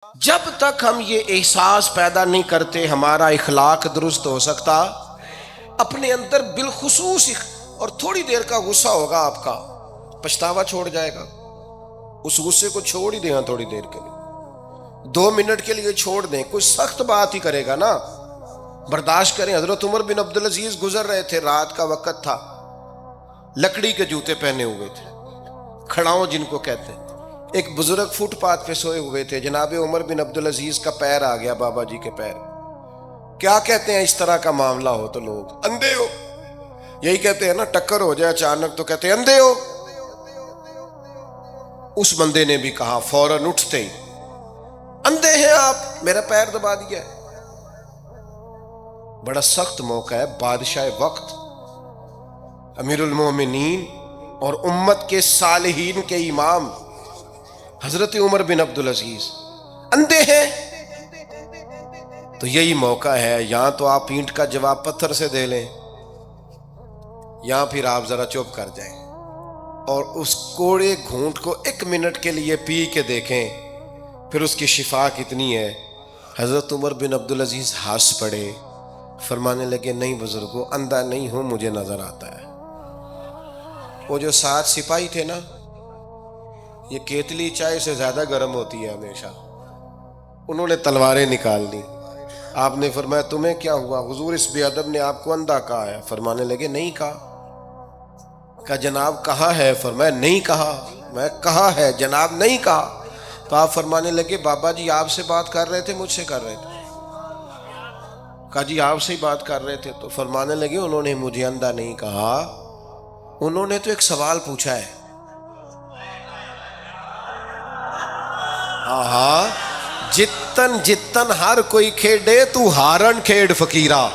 جب تک ہم یہ احساس پیدا نہیں کرتے ہمارا اخلاق درست ہو سکتا، اپنے اندر بالخصوص اور تھوڑی دیر کا غصہ ہوگا آپ کا، پچھتاوا چھوڑ جائے گا، اس غصے کو چھوڑ ہی دیں تھوڑی دیر کے لیے، 2 منٹ کے لیے چھوڑ دیں، کوئی سخت بات ہی کرے گا نا، برداشت کریں۔ حضرت عمر بن عبدالعزیز گزر رہے تھے، رات کا وقت تھا، لکڑی کے جوتے پہنے ہوئے تھے، کھڑاؤں جن کو کہتے ہیں۔ ایک بزرگ فٹ پاتھ پہ سوئے ہوئے تھے، جناب عمر بن عبدالعزیز کا پیر آ گیا، بابا جی کے پیر۔ کیا کہتے ہیں اس طرح کا معاملہ ہو تو لوگ؟ اندھے ہو، یہی کہتے ہیں نا، ٹکر ہو جائے اچانک تو کہتے ہیں اندھے ہو۔ اس بندے نے بھی کہا فوراً اٹھتے ہی، اندھے ہیں آپ، میرا پیر دبا دیا ہے۔ بڑا سخت موقع ہے، بادشاہ وقت، امیر المومنین اور امت کے صالحین کے امام حضرت عمر بن عبدالعزیز اندھے ہیں، تو یہی موقع ہے، یہاں تو آپ اینٹ کا جواب پتھر سے دے لیں، یہاں پھر آپ ذرا چپ کر جائیں اور اس کوڑے گھونٹ کو 1 منٹ کے لیے پی کے دیکھیں، پھر اس کی شفا کتنی ہے۔ حضرت عمر بن عبدالعزیز ہنس پڑے، فرمانے لگے نہیں بزرگوں، اندھا نہیں ہوں، مجھے نظر آتا ہے۔ وہ جو 7 سپاہی تھے نا، یہ کیتلی چائے سے زیادہ گرم ہوتی ہے ہمیشہ، انہوں نے تلواریں نکال لی۔ آپ نے فرمایا تمہیں کیا ہوا؟ حضور اس بے ادب نے آپ کو اندھا کہا ہے۔ فرمانے لگے نہیں کہا جناب کہا ہے؟ فرمایا نہیں کہا، میں کہا ہے جناب نہیں کہا۔ تو آپ فرمانے لگے بابا جی آپ سے بات کر رہے تھے مجھ سے کر رہے تھے؟ کہا جی آپ سے ہی بات کر رہے تھے۔ تو فرمانے لگے انہوں نے مجھے اندھا نہیں کہا، انہوں نے تو ایک سوال پوچھا ہے۔ آہا، جتن جتن ہر کوئی کھیڈے تو ہارن کھیڈ فقیرا،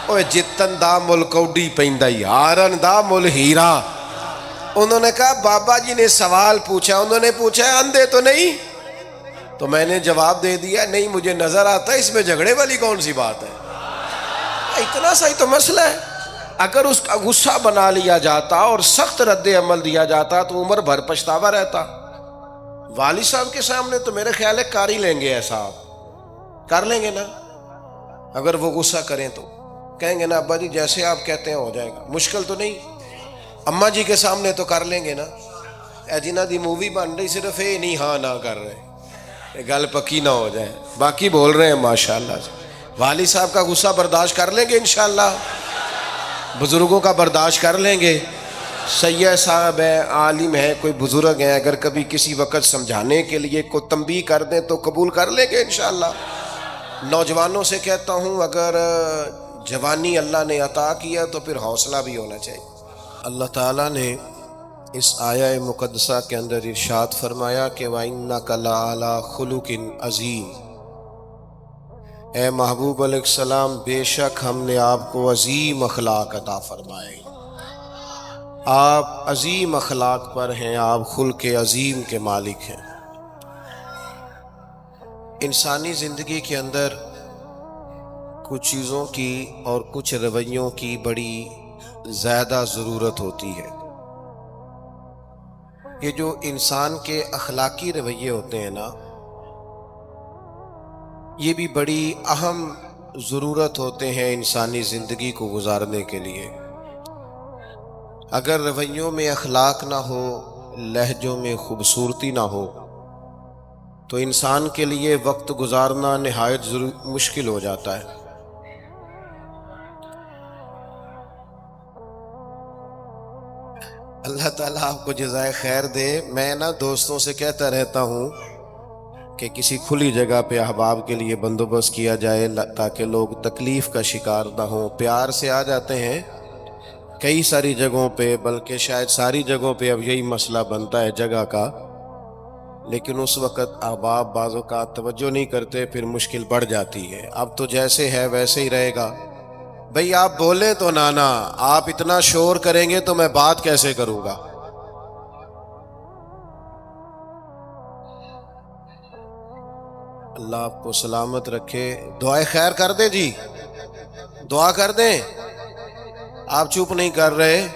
اوے جتن دا مل کوڈی پیندائی، ہارن دا مل ہیرا۔ انہوں نے کہا بابا جی نے سوال پوچھا، انہوں نے پوچھا ہے اندھے تو نہیں؟ تو میں نے جواب دے دیا نہیں مجھے نظر آتا ہے، اس میں جھگڑے والی کون سی بات ہے؟ اتنا سا ہی تو مسئلہ ہے۔ اگر اس کا غصہ بنا لیا جاتا اور سخت رد عمل دیا جاتا تو عمر بھر پچھتاوا رہتا۔ والد صاحب کے سامنے تو میرے خیال ہے کر ہی لیں گے، ایسا آپ کر لیں گے نا؟ اگر وہ غصہ کریں تو کہیں گے نا ابا جی جیسے آپ کہتے ہیں ہو جائے گا، مشکل تو نہیں۔ اماں جی کے سامنے تو کر لیں گے نا؟ اے جنہ دی مووی بن رہی صرف یہ نہیں ہاں نہ کر رہے، گل پکی نہ ہو جائے، باقی بول رہے ہیں ماشاءاللہ سے۔ والد صاحب کا غصہ برداشت کر لیں گے انشاءاللہ، بزرگوں کا برداشت کر لیں گے۔ سید صاحب ہے، عالم ہے، کوئی بزرگ ہیں، اگر کبھی کسی وقت سمجھانے کے لیے کوئی تنبیہ کر دیں تو قبول کر لیں گے انشاءاللہ۔ نوجوانوں سے کہتا ہوں اگر جوانی اللہ نے عطا کیا تو پھر حوصلہ بھی ہونا چاہیے۔ اللہ تعالیٰ نے اس آیہ مقدسہ کے اندر ارشاد فرمایا کہ وَإِنَّكَ لَعَلَىٰ خُلُقٍ عَظِيمٍ، اے محبوب علیہ السلام بے شک ہم نے آپ کو عظیم اخلاق عطا فرمائے، آپ عظیم اخلاق پر ہیں، آپ خلق عظیم کے مالک ہیں۔ انسانی زندگی کے اندر کچھ چیزوں کی اور کچھ رویوں کی بڑی زیادہ ضرورت ہوتی ہے۔ یہ جو انسان کے اخلاقی رویے ہوتے ہیں نا، یہ بھی بڑی اہم ضرورت ہوتے ہیں انسانی زندگی کو گزارنے کے لیے۔ اگر رویوں میں اخلاق نہ ہو، لہجوں میں خوبصورتی نہ ہو تو انسان کے لیے وقت گزارنا نہایت مشکل ہو جاتا ہے۔ اللہ تعالیٰ آپ کو جزائے خیر دے۔ میں نا دوستوں سے کہتا رہتا ہوں کہ کسی کھلی جگہ پہ احباب کے لیے بندوبست کیا جائے تاکہ لوگ تکلیف کا شکار نہ ہوں۔ پیار سے آ جاتے ہیں کئی ساری جگہوں پہ، بلکہ شاید ساری جگہوں پہ اب یہی مسئلہ بنتا ہے جگہ کا، لیکن اس وقت احباب بعض اوقات توجہ نہیں کرتے، پھر مشکل بڑھ جاتی ہے۔ اب تو جیسے ہے ویسے ہی رہے گا۔ بھئی آپ بولیں تو نانا، آپ اتنا شور کریں گے تو میں بات کیسے کروں گا؟ اللہ آپ کو سلامت رکھے۔ دعائے خیر کر دیں جی، دعا کر دیں۔ آپ چپ نہیں کر رہے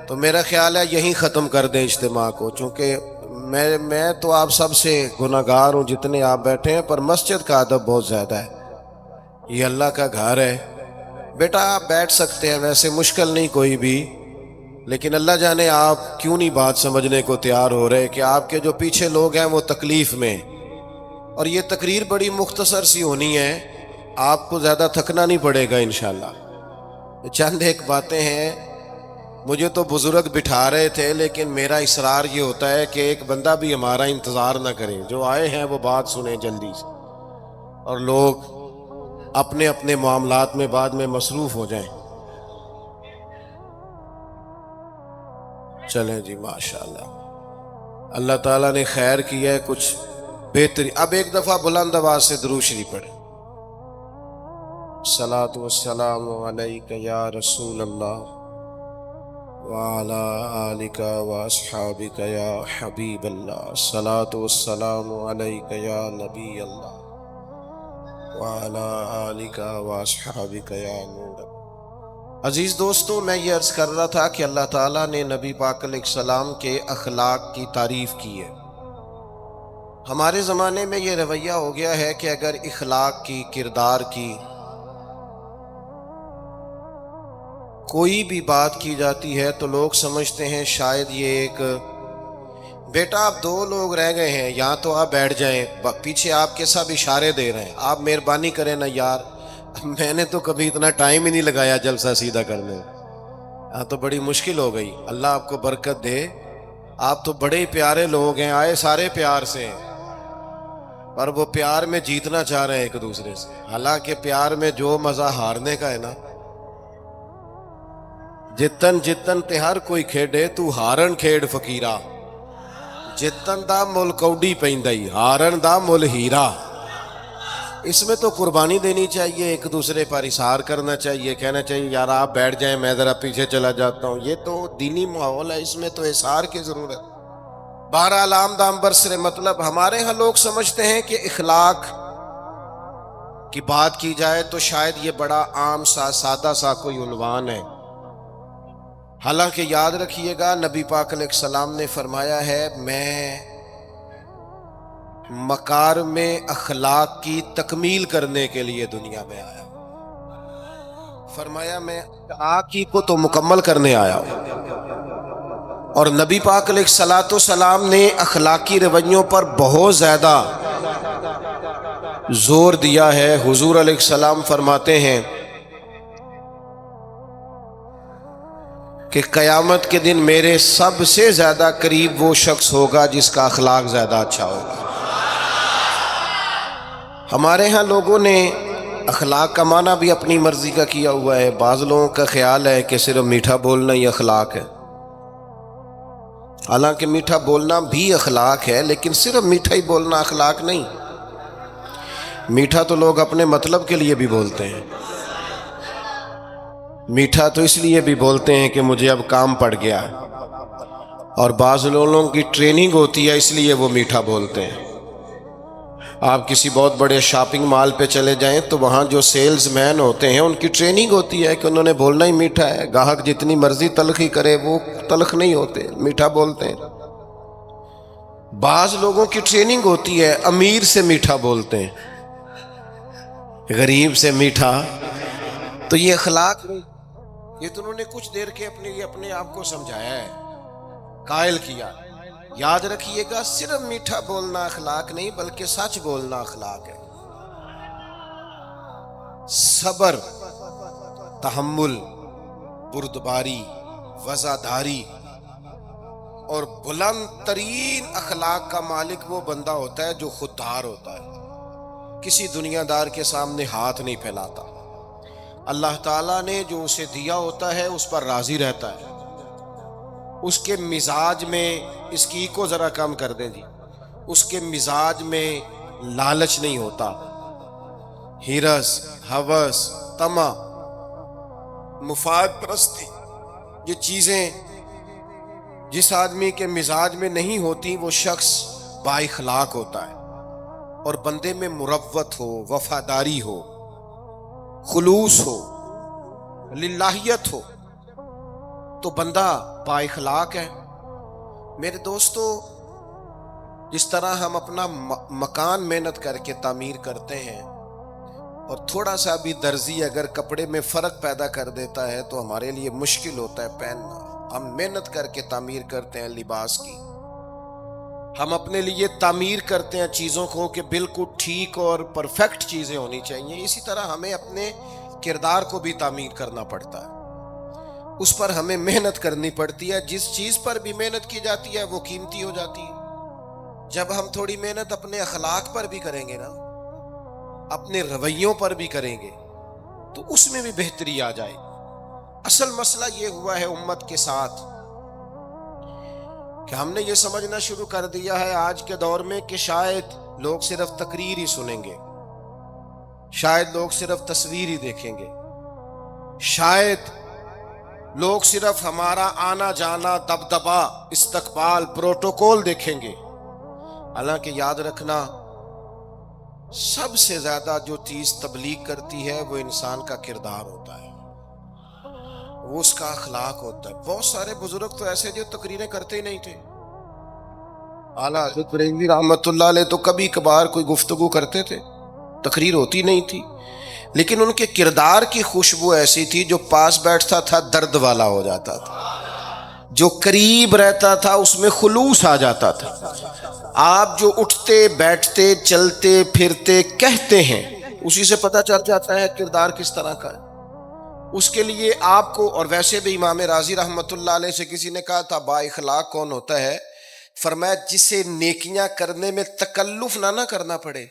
تو میرا خیال ہے یہیں ختم کر دیں اجتماع کو، چونکہ میں تو آپ سب سے گناہگار ہوں جتنے آپ بیٹھے ہیں، پر مسجد کا ادب بہت زیادہ ہے. یہ اللہ کا گھر ہے. بیٹا آپ بیٹھ سکتے ہیں، ویسے مشکل نہیں کوئی بھی، لیکن اللہ جانے آپ کیوں نہیں بات سمجھنے کو تیار ہو رہے کہ آپ کے جو پیچھے لوگ ہیں وہ تکلیف میں. اور یہ تقریر بڑی مختصر سی ہونی ہے، آپ کو زیادہ تھکنا نہیں پڑے گا انشاءاللہ. چند ایک باتیں ہیں. مجھے تو بزرگ بٹھا رہے تھے، لیکن میرا اصرار یہ ہوتا ہے کہ ایک بندہ بھی ہمارا انتظار نہ کرے، جو آئے ہیں وہ بات سنیں جلدی سے، اور لوگ اپنے اپنے معاملات میں بعد میں مصروف ہو جائیں. چلیں جی ماشاءاللہ، اللہ تعالیٰ نے خیر کیا ہے. کچھ بہتری. اب ایک دفعہ بلند آواز سے درود شریف پڑھیں. الصلاۃ والسلام علیک یا رسول اللہ وعلی آلک واصحابک یا حبیب اللہ. الصلاۃ والسلام علیک یا نبی اللہ وعلی آلک واصحابک یا نور. عزیز دوستوں، میں یہ عرض کر رہا تھا کہ اللہ تعالیٰ نے نبی پاک علیہ السلام کے اخلاق کی تعریف کی ہے. ہمارے زمانے میں یہ رویہ ہو گیا ہے کہ اگر اخلاق کی، کردار کی کوئی بھی بات کی جاتی ہے تو لوگ سمجھتے ہیں شاید یہ ایک بیٹا آپ دو لوگ رہ گئے ہیں، یہاں تو آپ بیٹھ جائیں، پیچھے آپ کے سب اشارے دے رہے ہیں، آپ مہربانی کریں نا یار. میں نے تو کبھی اتنا ٹائم ہی نہیں لگایا جلسہ سیدھا کرنے. ہاں تو بڑی مشکل ہو گئی. اللہ آپ کو برکت دے. آپ تو بڑے ہی پیارے لوگ ہیں، آئے سارے پیار سے ہیں، پر وہ پیار میں جیتنا چاہ رہے ہیں ایک دوسرے سے. حالانکہ پیار میں جو مزہ ہارنے کا ہے نا. جتن جتن تے ہر کوئی کھیڈے تو ہارن کھیڈ فقیرا، جتن دا مل کوڈی پیندائی ہارن دا مل ہیرا. اس میں تو قربانی دینی چاہیے، ایک دوسرے پر اثار کرنا چاہیے، کہنا چاہیے یار آپ بیٹھ جائیں میں ذرا پیچھے چلا جاتا ہوں. یہ تو دینی ماحول ہے، اس میں تو اثار کی ضرورت. بہرحال آمدام برسر مطلب ہمارے ہاں لوگ سمجھتے ہیں کہ اخلاق کی بات کی جائے تو شاید یہ بڑا عام سا سادہ سا کوئی عنوان ہے. حالانکہ یاد رکھیے گا نبی پاک علیہ السلام نے فرمایا ہے میں مکارم اخلاق کی تکمیل کرنے کے لیے دنیا میں آیا. فرمایا میں اخلاق کو تو مکمل کرنے آیا ہوں. اور نبی پاک علیہ السلام نے اخلاقی رویوں پر بہت زیادہ زور دیا ہے. حضور علیہ السلام فرماتے ہیں کہ قیامت کے دن میرے سب سے زیادہ قریب وہ شخص ہوگا جس کا اخلاق زیادہ اچھا ہوگا. ہمارے ہاں لوگوں نے اخلاق کا معنی بھی اپنی مرضی کا کیا ہوا ہے. بعض لوگوں کا خیال ہے کہ صرف میٹھا بولنا ہی اخلاق ہے. حالانکہ میٹھا بولنا بھی اخلاق ہے، لیکن صرف میٹھا ہی بولنا اخلاق نہیں. میٹھا تو لوگ اپنے مطلب کے لیے بھی بولتے ہیں. میٹھا تو اس لیے بھی بولتے ہیں کہ مجھے اب کام پڑ گیا ہے، اور بعض لوگوں کی ٹریننگ ہوتی ہے اس لیے وہ میٹھا بولتے ہیں. آپ کسی بہت بڑے شاپنگ مال پہ چلے جائیں تو وہاں جو سیلز مین ہوتے ہیں ان کی ٹریننگ ہوتی ہے کہ انہوں نے بولنا ہی میٹھا ہے. گاہک جتنی مرضی تلخی کرے وہ تلخ نہیں ہوتے، میٹھا بولتے ہیں. بعض لوگوں کی ٹریننگ ہوتی ہے امیر سے میٹھا بولتے ہیں، غریب سے میٹھا. تو یہ اخلاق نہیں، یہ تو انہوں نے کچھ دیر کے اپنے آپ کو سمجھایا ہے، قائل کیا. یاد رکھیے گا صرف میٹھا بولنا اخلاق نہیں بلکہ سچ بولنا اخلاق ہے. صبر، تحمل، بردباری، وفاداری اور بلند ترین اخلاق کا مالک وہ بندہ ہوتا ہے جو خوددار ہوتا ہے، کسی دنیا دار کے سامنے ہاتھ نہیں پھیلاتا. اللہ تعالیٰ نے جو اسے دیا ہوتا ہے اس پر راضی رہتا ہے. اس کے مزاج میں، اس کی کو ذرا کم کر دیں جی، اس کے مزاج میں لالچ نہیں ہوتا، ہرس، ہوس، طمع، مفاد پرستی، یہ چیزیں جس آدمی کے مزاج میں نہیں ہوتی وہ شخص با اخلاق ہوتا ہے. اور بندے میں مروت ہو، وفاداری ہو، خلوص ہو، للہیت ہو تو بندہ با اخلاق ہے. میرے دوستو، جس طرح ہم اپنا مکان محنت کر کے تعمیر کرتے ہیں، اور تھوڑا سا بھی درزی اگر کپڑے میں فرق پیدا کر دیتا ہے تو ہمارے لیے مشکل ہوتا ہے پہننا. ہم محنت کر کے تعمیر کرتے ہیں لباس کی، ہم اپنے لیے تعمیر کرتے ہیں چیزوں کو کہ بالکل ٹھیک اور پرفیکٹ چیزیں ہونی چاہیے. اسی طرح ہمیں اپنے کردار کو بھی تعمیر کرنا پڑتا ہے، اس پر ہمیں محنت کرنی پڑتی ہے. جس چیز پر بھی محنت کی جاتی ہے وہ قیمتی ہو جاتی ہے. جب ہم تھوڑی محنت اپنے اخلاق پر بھی کریں گے نا، اپنے رویوں پر بھی کریں گے، تو اس میں بھی بہتری آ جائے. اصل مسئلہ یہ ہوا ہے امت کے ساتھ کہ ہم نے یہ سمجھنا شروع کر دیا ہے آج کے دور میں کہ شاید لوگ صرف تقریر ہی سنیں گے، شاید لوگ صرف تصویر ہی دیکھیں گے، شاید لوگ صرف ہمارا آنا جانا، دبدبا، استقبال، پروٹوکول دیکھیں گے. حالانکہ یاد رکھنا، سب سے زیادہ جو چیز تبلیغ کرتی ہے وہ انسان کا کردار ہوتا ہے، وہ اس کا اخلاق ہوتا ہے. بہت سارے بزرگ تو ایسے جو تقریریں کرتے ہی نہیں تھے. اعلیٰ حضرت بریلوی رحمۃ اللہ علیہ تو کبھی کبھار کوئی گفتگو کرتے تھے، تقریر ہوتی نہیں تھی، لیکن ان کے کردار کی خوشبو ایسی تھی جو پاس بیٹھتا تھا درد والا ہو جاتا تھا، جو قریب رہتا تھا اس میں خلوص آ جاتا تھا. آپ جو اٹھتے بیٹھتے چلتے پھرتے کہتے ہیں اسی سے پتہ چل جاتا ہے کردار کس طرح کا ہے. اس کے لیے آپ کو، اور ویسے بھی امام راضی رحمۃ اللہ علیہ سے کسی نے کہا تھا با اخلاق کون ہوتا ہے؟ فرمایا جسے نیکیاں کرنے میں تکلف نہ کرنا پڑے.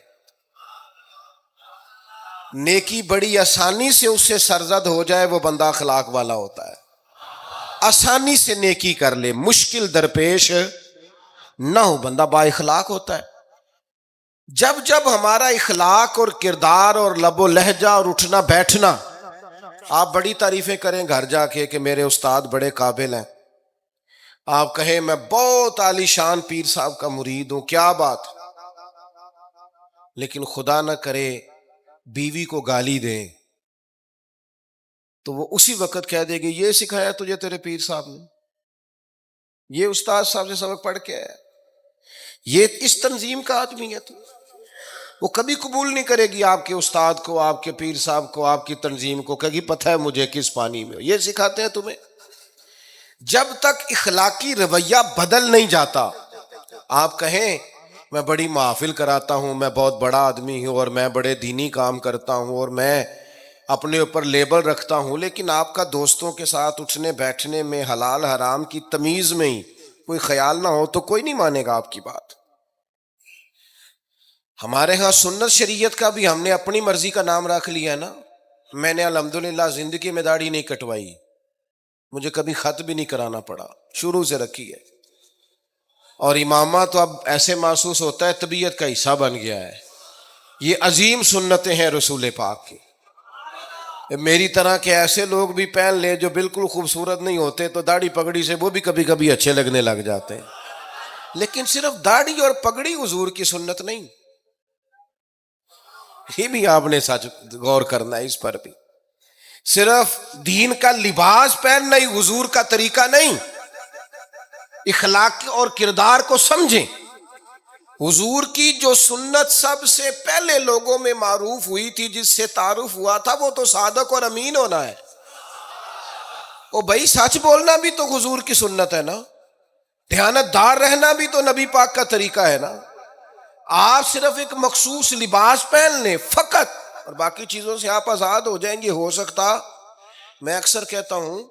نیکی بڑی آسانی سے اس سے سرزد ہو جائے، وہ بندہ اخلاق والا ہوتا ہے. آسانی سے نیکی کر لے، مشکل درپیش نہ ہو، بندہ با اخلاق ہوتا ہے. جب جب ہمارا اخلاق اور کردار اور لب و لہجہ اور اٹھنا بیٹھنا، آپ بڑی تعریفیں کریں گھر جا کے کہ میرے استاد بڑے قابل ہیں، آپ کہیں میں بہت عالی شان پیر صاحب کا مرید ہوں، کیا بات، لیکن خدا نہ کرے بیوی کو گالی دیں تو وہ اسی وقت کہہ دے گی یہ سکھایا تجھے تیرے پیر صاحب نے، یہ استاد صاحب سے سبق پڑھ کے آیا، یہ اس تنظیم کا آدمی ہے. تو وہ کبھی قبول نہیں کرے گی آپ کے استاد کو، آپ کے پیر صاحب کو، آپ کی تنظیم کو، کہے گی پتہ ہے مجھے کس پانی میں یہ سکھاتے ہیں تمہیں. جب تک اخلاقی رویہ بدل نہیں جاتا، آپ کہیں میں بڑی محافل کراتا ہوں، میں بہت بڑا آدمی ہوں، اور میں بڑے دینی کام کرتا ہوں، اور میں اپنے اوپر لیبل رکھتا ہوں، لیکن آپ کا دوستوں کے ساتھ اٹھنے بیٹھنے میں حلال حرام کی تمیز میں ہی کوئی خیال نہ ہو تو کوئی نہیں مانے گا آپ کی بات. ہمارے ہاں سنت شریعت کا بھی ہم نے اپنی مرضی کا نام رکھ لیا نا. میں نے الحمدللہ زندگی میں داڑھی نہیں کٹوائی، مجھے کبھی خط بھی نہیں کرانا پڑا، شروع سے رکھی ہے. اور امامہ تو اب ایسے محسوس ہوتا ہے طبیعت کا حصہ بن گیا ہے. یہ عظیم سنتیں ہیں رسول پاک کی. میری طرح کے ایسے لوگ بھی پہن لیں جو بالکل خوبصورت نہیں ہوتے تو داڑھی پگڑی سے وہ بھی کبھی کبھی اچھے لگنے لگ جاتے ہیں، لیکن صرف داڑھی اور پگڑی حضور کی سنت نہیں. یہ بھی آپ نے سچ غور کرنا ہے اس پر بھی. صرف دین کا لباس پہننا ہی حضور کا طریقہ نہیں. اخلاق اور کردار کو سمجھیں. حضور کی جو سنت سب سے پہلے لوگوں میں معروف ہوئی تھی، جس سے تعارف ہوا تھا، وہ تو صادق اور امین ہونا ہے. او بھائی سچ بولنا بھی تو حضور کی سنت ہے نا، دیانت دار رہنا بھی تو نبی پاک کا طریقہ ہے نا. آپ صرف ایک مخصوص لباس پہن لیں فقط اور باقی چیزوں سے آپ آزاد ہو جائیں گے. ہو سکتا، میں اکثر کہتا ہوں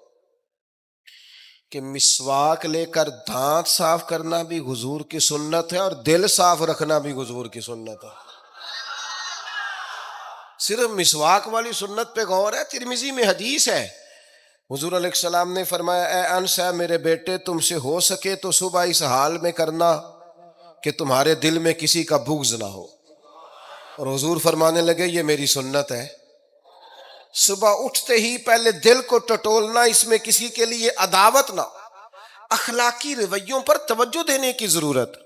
کہ مسواک لے کر دانت صاف کرنا بھی حضور کی سنت ہے اور دل صاف رکھنا بھی حضور کی سنت ہے. صرف مسواک والی سنت پہ غور ہے. ترمذی میں حدیث ہے، حضور علیہ السلام نے فرمایا اے انس ہے میرے بیٹے، تم سے ہو سکے تو صبح اس حال میں کرنا کہ تمہارے دل میں کسی کا بغض نہ ہو. اور حضور فرمانے لگے یہ میری سنت ہے. صبح اٹھتے ہی پہلے دل کو ٹٹولنا، اس میں کسی کے لیے عداوت نہ. اخلاقی رویوں پر توجہ دینے کی ضرورت.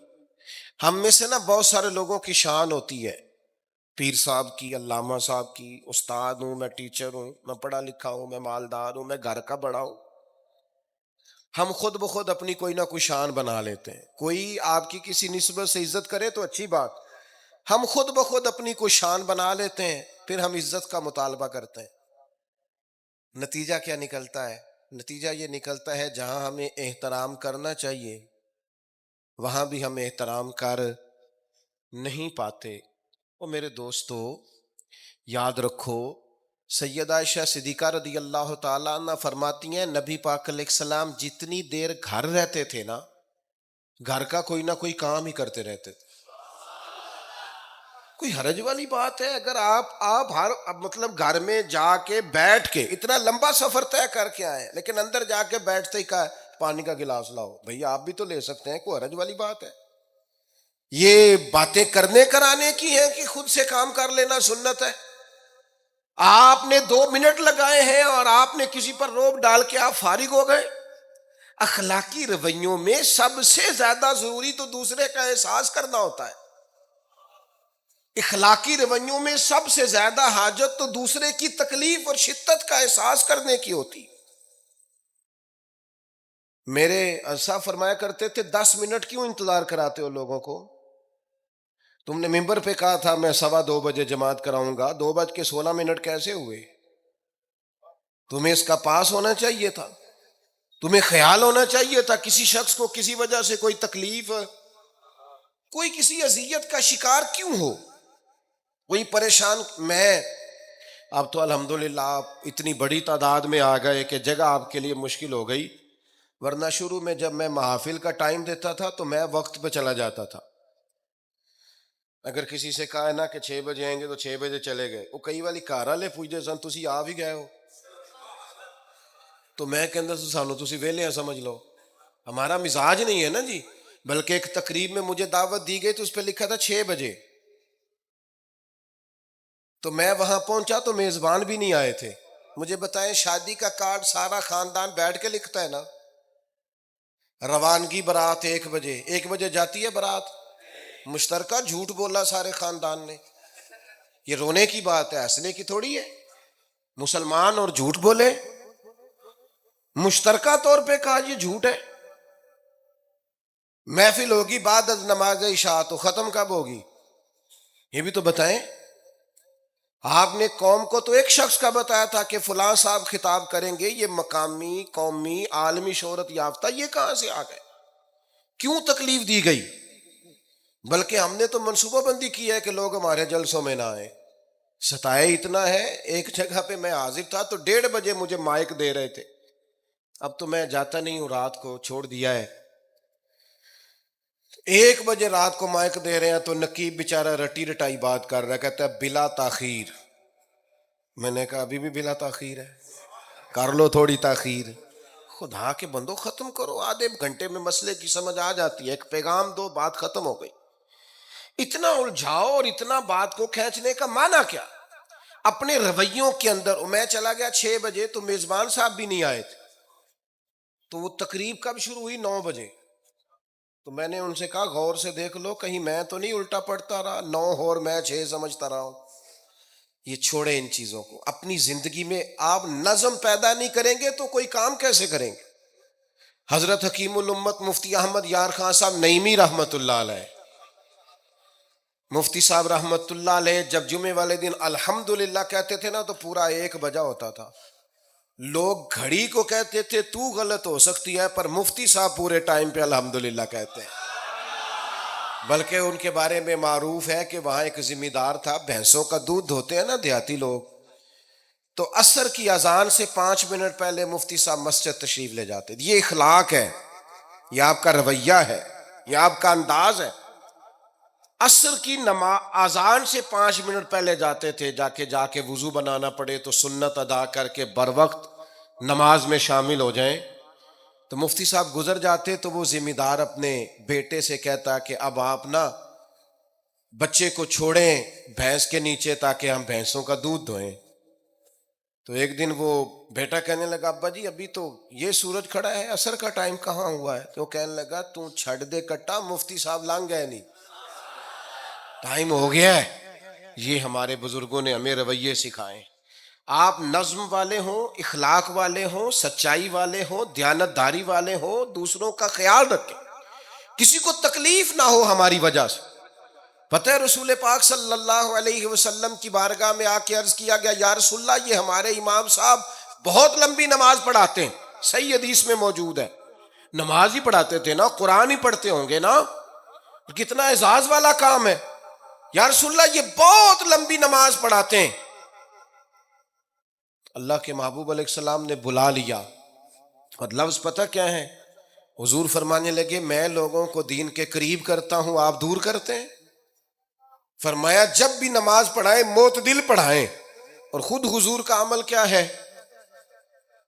ہم میں سے نا بہت سارے لوگوں کی شان ہوتی ہے، پیر صاحب کی، علامہ صاحب کی، استاد ہوں، میں ٹیچر ہوں، میں پڑھا لکھا ہوں، میں مالدار ہوں، میں گھر کا بڑا ہوں. ہم خود بخود اپنی کوئی نہ کوئی شان بنا لیتے ہیں. کوئی آپ کی کسی نسبت سے عزت کرے تو اچھی بات، ہم خود بخود اپنی کوئی شان بنا لیتے ہیں، پھر ہم عزت کا مطالبہ کرتے ہیں. نتیجہ کیا نکلتا ہے؟ نتیجہ یہ نکلتا ہے جہاں ہمیں احترام کرنا چاہیے وہاں بھی ہم احترام کر نہیں پاتے. اور میرے دوستو یاد رکھو، سیدہ عائشہ صدیقہ رضی اللہ تعالیٰ عنہ فرماتی ہیں نبی پاک علیہ السلام جتنی دیر گھر رہتے تھے نا، گھر کا کوئی نہ کوئی کام ہی کرتے رہتے تھے. کوئی حرج والی بات ہے اگر آپ ہر مطلب گھر میں جا کے بیٹھ کے اتنا لمبا سفر طے کر کے آئے لیکن اندر جا کے بیٹھتے ہی کہا پانی کا گلاس لاؤ؟ بھئی آپ بھی تو لے سکتے ہیں، کوئی حرج والی بات ہے؟ یہ باتیں کرنے کرانے کی ہیں کہ خود سے کام کر لینا سنت ہے؟ آپ نے 2 منٹ لگائے ہیں اور آپ نے کسی پر روب ڈال کے آپ فارغ ہو گئے. اخلاقی رویوں میں سب سے زیادہ ضروری تو دوسرے کا احساس کرنا ہوتا ہے. اخلاقی رویوں میں سب سے زیادہ حاجت تو دوسرے کی تکلیف اور شدت کا احساس کرنے کی ہوتی. میرے صاحب فرمایا کرتے تھے 10 منٹ کیوں انتظار کراتے ہو لوگوں کو؟ تم نے ممبر پہ کہا تھا میں 2:15 جماعت کراؤں گا، 2:16 کیسے ہوئے؟ تمہیں اس کا پاس ہونا چاہیے تھا، تمہیں خیال ہونا چاہیے تھا کسی شخص کو کسی وجہ سے کوئی تکلیف، کوئی کسی اذیت کا شکار کیوں ہو، کوئی پریشان. میں اب تو الحمدللہ آپ اتنی بڑی تعداد میں آ گئے کہ جگہ آپ کے لیے مشکل ہو گئی، ورنہ شروع میں جب میں محافل کا ٹائم دیتا تھا تو میں وقت پہ چلا جاتا تھا. اگر کسی سے کہا ہے نا کہ 6 بجے آئیں گے تو 6 بجے چلے گئے، وہ کئی والی گھر والے پوچھتے سن تسی آ بھی گئے ہو، تو میں کہندا سانو تسی ویلے ہیں سمجھ لو. ہمارا مزاج نہیں ہے نا جی. بلکہ ایک تقریب میں مجھے دعوت دی گئی تو اس پہ لکھا تھا 6 بجے، تو میں وہاں پہنچا تو میزبان بھی نہیں آئے تھے. مجھے بتائیں شادی کا کارڈ سارا خاندان بیٹھ کے لکھتا ہے نا، روانگی برات 1 بجے، 1 بجے جاتی ہے برات، مشترکہ جھوٹ بولا سارے خاندان نے. یہ رونے کی بات ہے، ہنسنے کی تھوڑی ہے. مسلمان اور جھوٹ بولے، مشترکہ طور پہ کہا یہ جھوٹ ہے. محفل ہوگی بعد از نماز عشاء، تو ختم کب ہوگی یہ بھی تو بتائیں. آپ نے قوم کو تو ایک شخص کا بتایا تھا کہ فلاں صاحب خطاب کریں گے، یہ مقامی قومی عالمی شہرت یافتہ، یہ کہاں سے آ گئے؟ کیوں تکلیف دی گئی؟ بلکہ ہم نے تو منصوبہ بندی کی ہے کہ لوگ ہمارے جلسوں میں نہ آئیں. ستائے اتنا ہے، ایک جگہ پہ میں حاضر تھا تو 1:30 مجھے مائک دے رہے تھے. اب تو میں جاتا نہیں ہوں، رات کو چھوڑ دیا ہے. 1 بجے رات کو مائک دے رہے ہیں تو نقیب بیچارہ رٹی رٹائی بات کر رہا ہے، کہتا ہے بلا تاخیر. میں نے کہا ابھی بھی بلا تاخیر ہے، کر لو تھوڑی تاخیر. خدا کے بندو ختم کرو، آدھے گھنٹے میں مسئلے کی سمجھ آ جاتی ہے، ایک پیغام دو، بات ختم ہو گئی. اتنا الجھاؤ اور اتنا بات کو کھینچنے کا معنی کیا؟ اپنے رویوں کے اندر. میں چلا گیا 6 بجے تو میزبان صاحب بھی نہیں آئے تھے، تو وہ تقریب کب شروع ہوئی؟ 9 بجے. تو میں نے ان سے کہا غور سے دیکھ لو کہیں میں تو نہیں الٹا پڑتا رہا، 9 اور میں 6 سمجھتا رہا ہوں. یہ چھوڑے ان چیزوں کو. اپنی زندگی میں آپ نظم پیدا نہیں کریں گے تو کوئی کام کیسے کریں گے؟ حضرت حکیم الامت مفتی احمد یار خان صاحب نعیمی رحمت اللہ علیہ، مفتی صاحب رحمت اللہ علیہ جب جمعے والے دن الحمدللہ کہتے تھے نا تو پورا 1 بجا ہوتا تھا. لوگ گھڑی کو کہتے تھے تو غلط ہو سکتی ہے، پر مفتی صاحب پورے ٹائم پہ الحمدللہ کہتے ہیں. بلکہ ان کے بارے میں معروف ہے کہ وہاں ایک ذمہ دار تھا، بھینسوں کا دودھ دھوتے ہیں نا دیہاتی لوگ، تو عصر کی اذان سے 5 منٹ پہلے مفتی صاحب مسجد تشریف لے جاتے. یہ اخلاق ہے، یہ آپ کا رویہ ہے، یہ آپ کا انداز ہے. عصر کی اذان سے 5 منٹ پہلے جاتے تھے، جا کے وضو بنانا پڑے تو سنت ادا کر کے بر وقت نماز میں شامل ہو جائیں. تو مفتی صاحب گزر جاتے تو وہ ذمہ دار اپنے بیٹے سے کہتا کہ اب آپ نا بچے کو چھوڑیں بھینس کے نیچے تاکہ ہم بھینسوں کا دودھ دھوئیں. تو ایک دن وہ بیٹا کہنے لگا ابا جی ابھی تو یہ سورج کھڑا ہے، عصر کا ٹائم کہاں ہوا ہے؟ تو وہ کہنے لگا تو چھڑ دے کٹا، مفتی صاحب لانگ گئے نہیں، ٹائم ہو گیا ہے. یہ ہمارے بزرگوں نے ہمیں رویے سکھائے. آپ نظم والے ہوں، اخلاق والے ہوں، سچائی والے ہوں، دیانت داری والے ہوں، دوسروں کا خیال رکھیں، کسی کو تکلیف نہ ہو ہماری وجہ سے۔ پتہ ہے رسول پاک صلی اللہ علیہ وسلم کی بارگاہ میں آ کے عرض کیا گیا، یا رسول اللہ، یہ ہمارے امام صاحب بہت لمبی نماز پڑھاتے ہیں۔ صحیح حدیث میں موجود ہے، نماز ہی پڑھاتے تھے نا، قرآن ہی پڑھتے ہوں گے نا، کتنا اعزاز والا کام ہے۔ یا رسول اللہ، یہ بہت لمبی نماز پڑھاتے ہیں۔ اللہ کے محبوب علیہ السلام نے بلا لیا، اور لفظ پتہ کیا ہے؟ حضور فرمانے لگے، میں لوگوں کو دین کے قریب کرتا ہوں، آپ دور کرتے ہیں۔ فرمایا جب بھی نماز پڑھائیں معتدل پڑھائیں۔ اور خود حضور کا عمل کیا ہے؟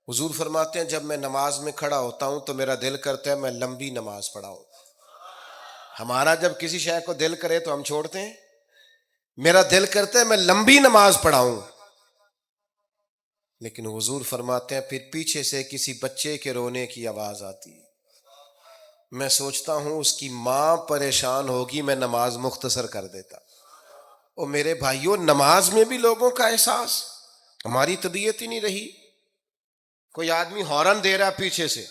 حضور فرماتے ہیں جب میں نماز میں کھڑا ہوتا ہوں تو میرا دل کرتا ہے میں لمبی نماز پڑھاؤں۔ ہمارا جب کسی شے کو دل کرے تو ہم چھوڑتے ہیں، میرا دل کرتا ہے میں لمبی نماز پڑھاؤں۔ لیکن حضور فرماتے ہیں پھر پیچھے سے کسی بچے کے رونے کی آواز آتی ہے، میں سوچتا ہوں اس کی ماں پریشان ہوگی، میں نماز مختصر کر دیتا۔ اور میرے بھائیوں، نماز میں بھی لوگوں کا احساس، ہماری طبیعت ہی نہیں رہی۔ کوئی آدمی ہارن دے رہا پیچھے سے،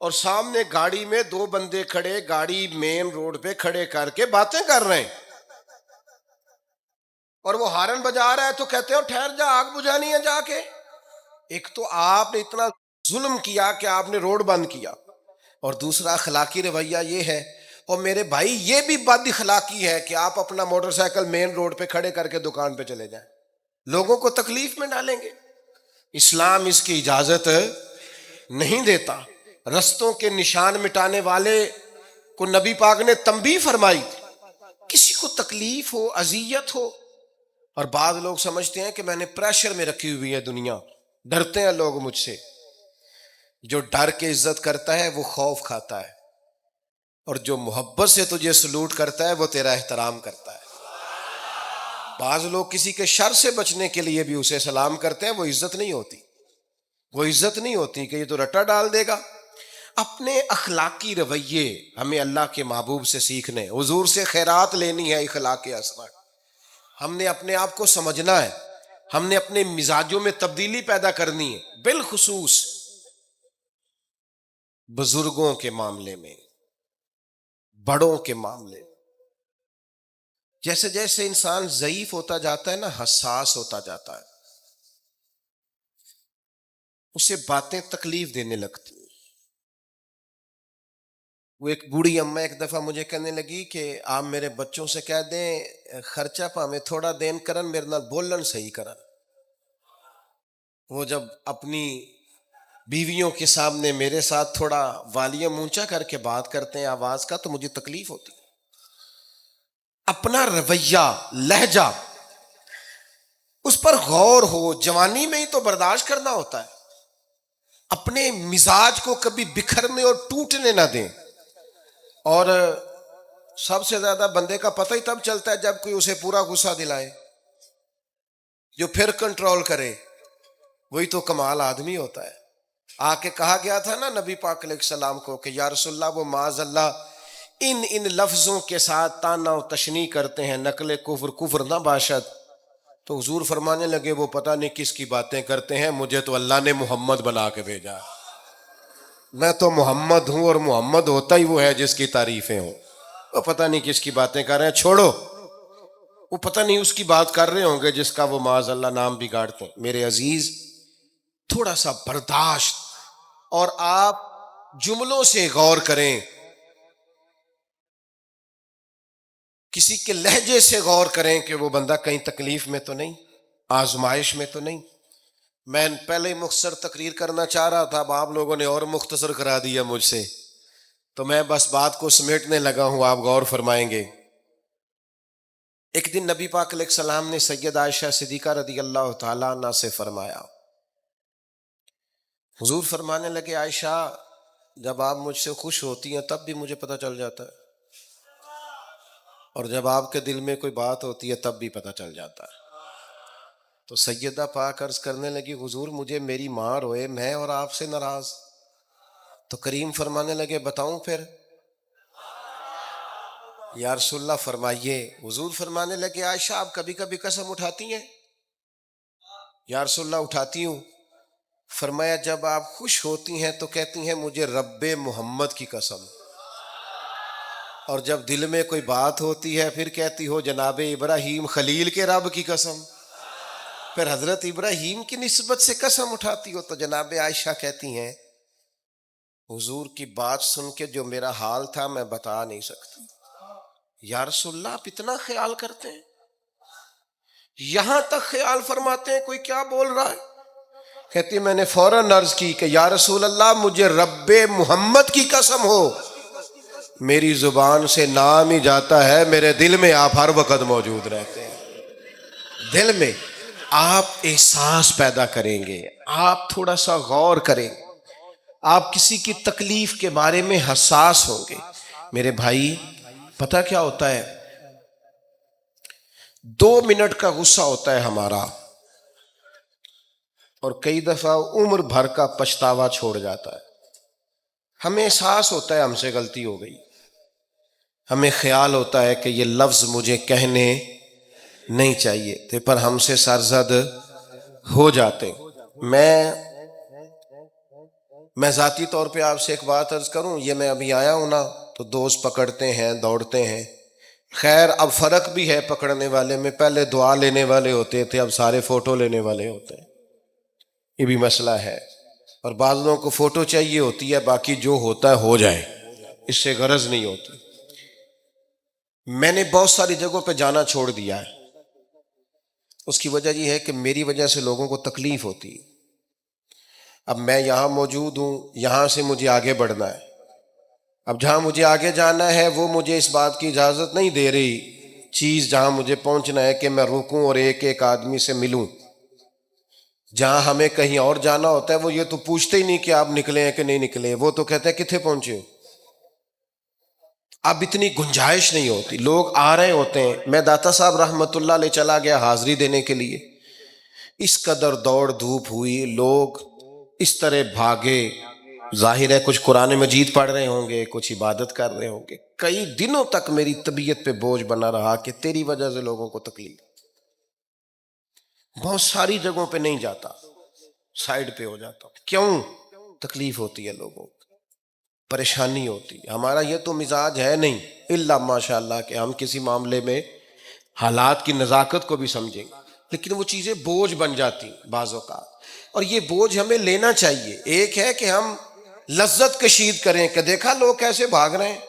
اور سامنے گاڑی میں دو بندے کھڑے، گاڑی مین روڈ پہ کھڑے کر کے باتیں کر رہے ہیں، اور وہ ہارن بجا رہا ہے تو کہتے ہیں ٹھہر جا، آگ بجھانی ہے جا کے۔ ایک تو آپ نے اتنا ظلم کیا کہ آپ نے روڈ بند کیا، اور دوسرا اخلاقی رویہ یہ ہے، اور میرے بھائی یہ بھی بد اخلاقی ہے کہ آپ اپنا موٹر سائیکل مین روڈ پہ کھڑے کر کے دکان پہ چلے جائیں، لوگوں کو تکلیف میں ڈالیں گے۔ اسلام اس کی اجازت نہیں دیتا۔ رستوں کے نشان مٹانے والے کو نبی پاک نے تنبیہ فرمائی تھی، کسی کو تکلیف ہو، اذیت ہو۔ اور بعض لوگ سمجھتے ہیں کہ میں نے پریشر میں رکھی ہوئی ہے دنیا، ڈرتے ہیں لوگ مجھ سے۔ جو ڈر کے عزت کرتا ہے وہ خوف کھاتا ہے، اور جو محبت سے تجھے سلوٹ کرتا ہے وہ تیرا احترام کرتا ہے۔ بعض لوگ کسی کے شر سے بچنے کے لیے بھی اسے سلام کرتے ہیں، وہ عزت نہیں ہوتی، وہ عزت نہیں ہوتی کہ یہ تو رٹا ڈال دے گا۔ اپنے اخلاقی رویے ہمیں اللہ کے محبوب سے سیکھنے، حضور سے خیرات لینی ہے، اخلاق اسما۔ ہم نے اپنے آپ کو سمجھنا ہے، ہم نے اپنے مزاجوں میں تبدیلی پیدا کرنی ہے، بالخصوص بزرگوں کے معاملے میں، بڑوں کے معاملے میں۔ جیسے جیسے انسان ضعیف ہوتا جاتا ہے نا، حساس ہوتا جاتا ہے، اسے باتیں تکلیف دینے لگتی ہیں۔ وہ ایک بوڑھی اماں ایک دفعہ مجھے کہنے لگی کہ آپ میرے بچوں سے کہہ دیں خرچہ پاویں تھوڑا دین کرن، میرے نال بولن صحیح کرن۔ وہ جب اپنی بیویوں کے سامنے میرے ساتھ تھوڑا والیوم اونچا کر کے بات کرتے ہیں آواز کا تو مجھے تکلیف ہوتی ہے۔ اپنا رویہ، لہجہ، اس پر غور ہو، جوانی میں ہی تو برداشت کرنا ہوتا ہے۔ اپنے مزاج کو کبھی بکھرنے اور ٹوٹنے نہ دیں۔ اور سب سے زیادہ بندے کا پتہ ہی تب چلتا ہے جب کوئی اسے پورا غصہ دلائے، جو پھر کنٹرول کرے، وہی تو کمال آدمی ہوتا ہے۔ آ کے کہا گیا تھا نا نبی پاک علیہ السلام کو کہ یا رسول اللہ، وہ معاذ اللہ ان لفظوں کے ساتھ تانا و تشنیع کرتے ہیں، نقل کفر کفر نہ باشد۔ تو حضور فرمانے لگے وہ پتہ نہیں کس کی باتیں کرتے ہیں، مجھے تو اللہ نے محمد بنا کے بھیجا، میں تو محمد ہوں، اور محمد ہوتا ہی وہ ہے جس کی تعریفیں ہوں۔ وہ پتہ نہیں کس کی باتیں کر رہے ہیں، چھوڑو، وہ پتہ نہیں اس کی بات کر رہے ہوں گے جس کا وہ معاذ اللہ نام بگاڑتے ہیں۔ میرے عزیز، تھوڑا سا برداشت، اور آپ جملوں سے غور کریں، کسی کے لہجے سے غور کریں کہ وہ بندہ کہیں تکلیف میں تو نہیں، آزمائش میں تو نہیں۔ میں پہلے ہی مختصر تقریر کرنا چاہ رہا تھا، اب آپ لوگوں نے اور مختصر کرا دیا مجھ سے، تو میں بس بات کو سمیٹنے لگا ہوں، آپ غور فرمائیں گے۔ ایک دن نبی پاک علیہ السلام نے سید عائشہ صدیقہ رضی اللہ تعالیٰ عنہ سے فرمایا، حضور فرمانے لگے عائشہ، جب آپ مجھ سے خوش ہوتی ہیں تب بھی مجھے پتہ چل جاتا ہے، اور جب آپ کے دل میں کوئی بات ہوتی ہے تب بھی پتہ چل جاتا ہے۔ تو سیدہ پاک عرض کرنے لگی حضور مجھے میری ماں روئے، میں اور آپ سے ناراض؟ تو کریم فرمانے لگے بتاؤں پھر؟ یا رسول اللہ فرمائیے۔ حضور فرمانے لگے عائشہ آپ کبھی کبھی قسم اٹھاتی ہیں؟ یا رسول اللہ اٹھاتی ہوں. فرمایا جب آپ خوش ہوتی ہیں تو کہتی ہیں مجھے رب محمد کی قسم، اور جب دل میں کوئی بات ہوتی ہے پھر کہتی ہو جناب ابراہیم خلیل کے رب کی قسم. پھر حضرت ابراہیم کی نسبت سے قسم اٹھاتی ہو. تو جناب عائشہ کہتی ہیں حضور کی بات سن کے جو میرا حال تھا میں بتا نہیں سکتی. یا رسول اللہ آپ اتنا خیال کرتے ہیں، یہاں تک خیال فرماتے ہیں کوئی کیا بول رہا ہے؟ کہتی میں نے فوراً عرض کی کہ یا رسول اللہ مجھے رب محمد کی قسم ہو، میری زبان سے نام ہی جاتا ہے، میرے دل میں آپ ہر وقت موجود رہتے ہیں. دل میں آپ احساس پیدا کریں گے، آپ تھوڑا سا غور کریں، آپ کسی کی تکلیف کے بارے میں حساس ہوں گے. میرے بھائی پتہ کیا ہوتا ہے، 2 منٹ کا غصہ ہوتا ہے ہمارا، اور کئی دفعہ عمر بھر کا پچھتاوا چھوڑ جاتا ہے. ہمیں احساس ہوتا ہے ہم سے غلطی ہو گئی، ہمیں خیال ہوتا ہے کہ یہ لفظ مجھے کہنے نہیں چاہیے تھے، پر ہم سے سرزد ہو جاتے. میں ذاتی طور پہ آپ سے ایک بات عرض کروں، یہ میں ابھی آیا ہوں نا تو دوست پکڑتے ہیں دوڑتے ہیں. خیر اب فرق بھی ہے پکڑنے والے میں، پہلے دعا لینے والے ہوتے تھے، اب سارے فوٹو لینے والے ہوتے ہیں. یہ بھی مسئلہ ہے. اور بعض لوگوں کو فوٹو چاہیے ہوتی ہے، باقی جو ہوتا ہے ہو جائے، اس سے غرض نہیں ہوتی. میں نے بہت ساری جگہوں پہ جانا چھوڑ دیا ہے. اس کی وجہ یہ ہے کہ میری وجہ سے لوگوں کو تکلیف ہوتی ہے. اب میں یہاں موجود ہوں، یہاں سے مجھے آگے بڑھنا ہے. اب جہاں مجھے آگے جانا ہے وہ مجھے اس بات کی اجازت نہیں دے رہی چیز جہاں مجھے پہنچنا ہے کہ میں رکوں اور ایک ایک آدمی سے ملوں. جہاں ہمیں کہیں اور جانا ہوتا ہے وہ یہ تو پوچھتے ہی نہیں کہ آپ نکلے ہیں کہ نہیں نکلے، وہ تو کہتے ہیں کتنے پہنچے ہو. اب اتنی گنجائش نہیں ہوتی، لوگ آ رہے ہوتے ہیں. میں داتا صاحب رحمت اللہ علیہ چلا گیا حاضری دینے کے لیے، اس قدر دوڑ دھوپ ہوئی، لوگ اس طرح بھاگے. ظاہر ہے کچھ قرآن مجید پڑھ رہے ہوں گے، کچھ عبادت کر رہے ہوں گے. کئی دنوں تک میری طبیعت پہ بوجھ بنا رہا کہ تیری وجہ سے لوگوں کو تکلیف. بہت ساری جگہوں پہ نہیں جاتا، سائڈ پہ ہو جاتا. کیوں؟ تکلیف ہوتی ہے لوگوں کو، پریشانی ہوتی ہے. ہمارا یہ تو مزاج ہے نہیں الا ماشاء اللہ کہ ہم کسی معاملے میں حالات کی نزاکت کو بھی سمجھیں گے، لیکن وہ چیزیں بوجھ بن جاتی بعض اوقات. اور یہ بوجھ ہمیں لینا چاہیے. ایک ہے کہ ہم لذت کشید کریں کہ دیکھا لوگ کیسے بھاگ رہے ہیں،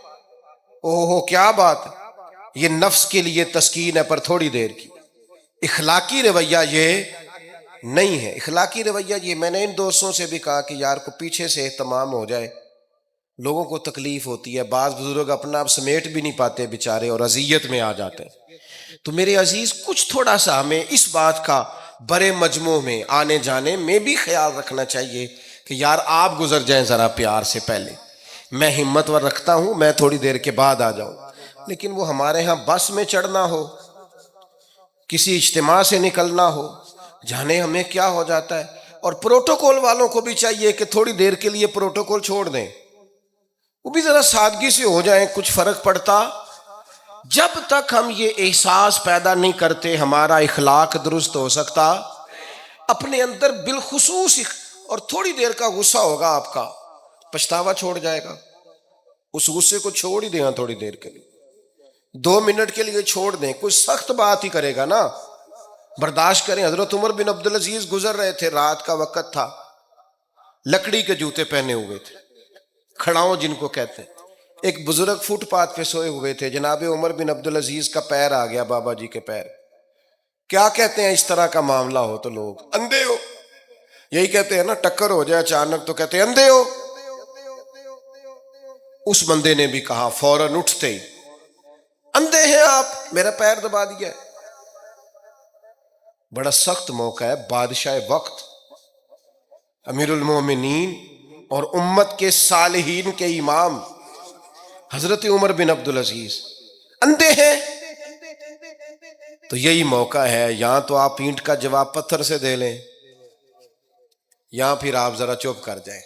اوہ ہو کیا بات ہے. یہ نفس کے لیے تسکین ہے پر تھوڑی دیر کی. اخلاقی رویہ یہ نہیں ہے. اخلاقی رویہ یہ، میں نے ان دوستوں سے بھی کہا کہ یار کو پیچھے سے اہتمام ہو جائے، لوگوں کو تکلیف ہوتی ہے. بعض بزرگ اپنا آپ سمیٹ بھی نہیں پاتے بیچارے اور اذیت میں آ جاتے ہیں. تو میرے عزیز کچھ تھوڑا سا ہمیں اس بات کا بڑے مجموع میں آنے جانے میں بھی خیال رکھنا چاہیے کہ یار آپ گزر جائیں ذرا پیار سے پہلے. میں ہمت ور رکھتا ہوں، میں تھوڑی دیر کے بعد آ جاؤں. لیکن وہ ہمارے ہاں بس میں چڑھنا ہو، کسی اجتماع سے نکلنا ہو، جانے ہمیں کیا ہو جاتا ہے. اور پروٹوکول والوں کو بھی چاہیے کہ تھوڑی دیر کے لیے پروٹوکول چھوڑ دیں، وہ بھی ذرا سادگی سے ہو جائیں. کچھ فرق پڑتا؟ جب تک ہم یہ احساس پیدا نہیں کرتے ہمارا اخلاق درست ہو سکتا. اپنے اندر بالخصوص اور تھوڑی دیر کا غصہ ہوگا آپ کا، پچھتاوا چھوڑ جائے گا. اس غصے کو چھوڑ ہی دیں تھوڑی دیر کے لیے، 2 منٹ کے لیے چھوڑ دیں. کوئی سخت بات ہی کرے گا نا، برداشت کریں. حضرت عمر بن عبدالعزیز گزر رہے تھے، رات کا وقت تھا، لکڑی کے جوتے پہنے ہوئے تھے، کھڑاؤں جن کو کہتے ہیں. ایک بزرگ فٹ پاتھ پہ سوئے ہوئے تھے، جناب عمر بن عبدالعزیز کا پیر آ گیا، بابا جی کے پیر. کیا کہتے ہیں اس طرح کا معاملہ ہو تو لوگ اندھے ہو، یہی کہتے ہیں نا. ٹکر ہو جائے اچانک تو کہتے ہیں اندھے ہو. اس بندے نے بھی کہا فوراً اٹھتے ہی، اندھے ہیں آپ، میرا پیر دبا دیا ہے. بڑا سخت موقع ہے. بادشاہ وقت، امیر المومنین اور امت کے صالحین کے امام حضرت عمر بن عبدالعزیز اندھے ہیں. تو یہی موقع ہے، یہاں تو آپ اینٹ کا جواب پتھر سے دے لیں، یہاں پھر آپ ذرا چپ کر جائیں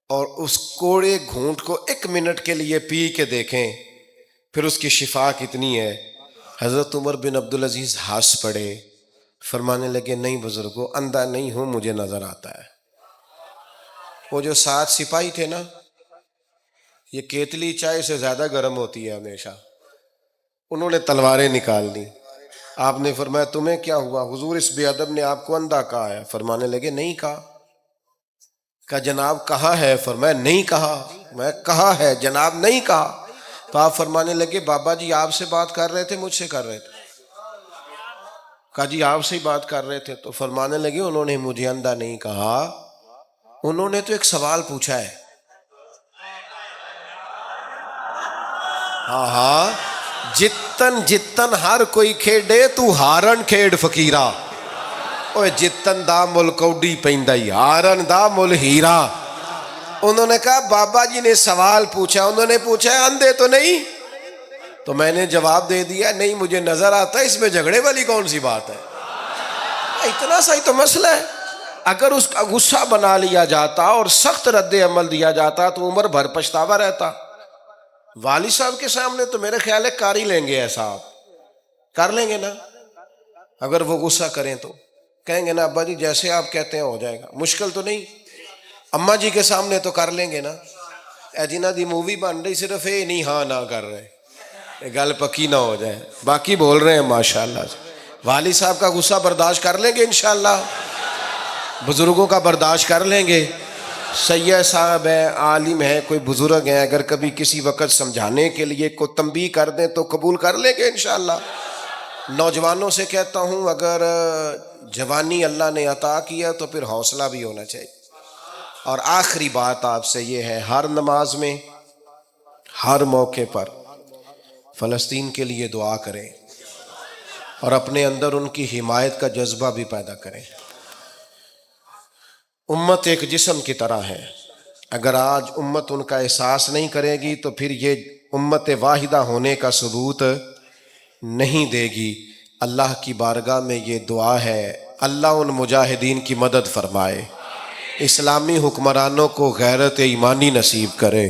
اور اس کوڑے گھونٹ کو 1 منٹ کے لیے پی کے دیکھیں، پھر اس کی شفا کتنی ہے. حضرت عمر بن عبدالعزیز ہنس پڑے، فرمانے لگے نہیں بزرگوں، اندھا نہیں ہوں، مجھے نظر آتا ہے۔ وہ جو 7 سپاہی تھے نا، یہ کیتلی چائے سے زیادہ گرم ہوتی ہے ہمیشہ، انہوں نے تلواریں نکال دی۔ آپ نے فرمایا تمہیں کیا ہوا حضور، اس بے ادب نے آپ کو اندھا کہا ہے؟ فرمانے لگے نہیں کہا۔ کہا جناب کہا ہے؟ فرمایا نہیں کہا۔ میں کہا ہے جناب، نہیں کہا۔ تو آپ فرمانے لگے بابا جی آپ سے بات کر رہے تھے مجھ سے کر رہے تھے؟ کہا جی آپ سے ہی بات کر رہے تھے۔ تو فرمانے لگے انہوں نے مجھے اندھا نہیں کہا، انہوں نے تو ایک سوال پوچھا ہے۔ ہاں ہاں، جتن جتن ہر کوئی کھیڈے تو ہارن کھیڈ فقیرا، اوے جتن دا مل کوڈی پیندا ہی، ہارن دا مل ہیرا۔ انہوں نے کہا بابا جی نے سوال پوچھا، انہوں نے پوچھا ہے اندھے تو نہیں؟ تو میں نے جواب دے دیا نہیں مجھے نظر آتا ہے، اس میں جھگڑے والی کون سی بات ہے؟ اتنا سا ہی تو مسئلہ ہے۔ اگر اس کا غصہ بنا لیا جاتا اور سخت رد عمل دیا جاتا تو عمر بھر پچھتاوا رہتا۔ والد صاحب کے سامنے تو میرے خیال ہے کر ہی لیں گے، ایسا آپ کر لیں گے نا؟ اگر وہ غصہ کریں تو کہیں گے نا ابا جی جیسے آپ کہتے ہیں ہو جائے گا، مشکل تو نہیں۔ اماں جی کے سامنے تو کر لیں گے نا؟ اے جنہ دی مووی بن رہی صرف یہ نہیں ہاں نہ کر رہے، گل پکی نہ ہو جائے، باقی بول رہے ہیں ماشاءاللہ سے۔ والد صاحب کا غصہ برداشت کر لیں گے انشاءاللہ، بزرگوں کا برداشت کر لیں گے۔ سید صاحب ہے، عالم ہے، کوئی بزرگ ہیں، اگر کبھی کسی وقت سمجھانے کے لیے کوئی تنبیہ کر دیں تو قبول کر لیں گے انشاءاللہ۔ نوجوانوں سے کہتا ہوں اگر جوانی اللہ نے عطا کیا تو پھر حوصلہ بھی ہونا چاہیے۔ اور آخری بات آپ سے یہ ہے، ہر نماز میں ہر موقع پر فلسطین کے لیے دعا کریں اور اپنے اندر ان کی حمایت کا جذبہ بھی پیدا کریں۔ امت ایک جسم کی طرح ہے، اگر آج امت ان کا احساس نہیں کرے گی تو پھر یہ امت واحدہ ہونے کا ثبوت نہیں دے گی۔ اللہ کی بارگاہ میں یہ دعا ہے، اللہ ان مجاہدین کی مدد فرمائے، اسلامی حکمرانوں کو غیرت ایمانی نصیب کرے،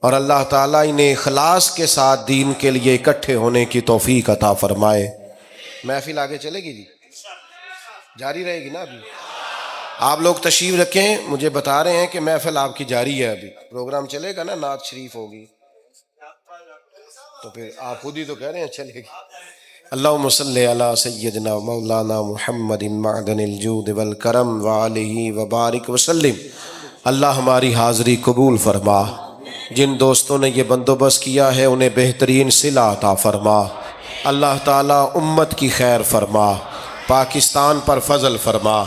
اور اللہ تعالیٰ انہیں اخلاص کے ساتھ دین کے لیے اکٹھے ہونے کی توفیق عطا فرمائے۔ محفل آگے چلے گی جی، جاری رہے گی نا؟ ابھی آپ لوگ تشریف رکھیں، مجھے بتا رہے ہیں کہ محفل آپ کی جاری ہے، ابھی پروگرام چلے گا نا، نعت شریف ہوگی، تو پھر آپ خود ہی تو کہہ رہے ہیں چلے گی۔ اللہم صلی علی سیدنا مولانا محمد معدن الجود والکرم وآلہ وبارک وسلم۔ اللہ ہماری حاضری قبول فرما، جن دوستوں نے یہ بندوبست کیا ہے انہیں بہترین صلہ عطا فرما۔ اللہ تعالیٰ امت کی خیر فرما، پاکستان پر فضل فرما۔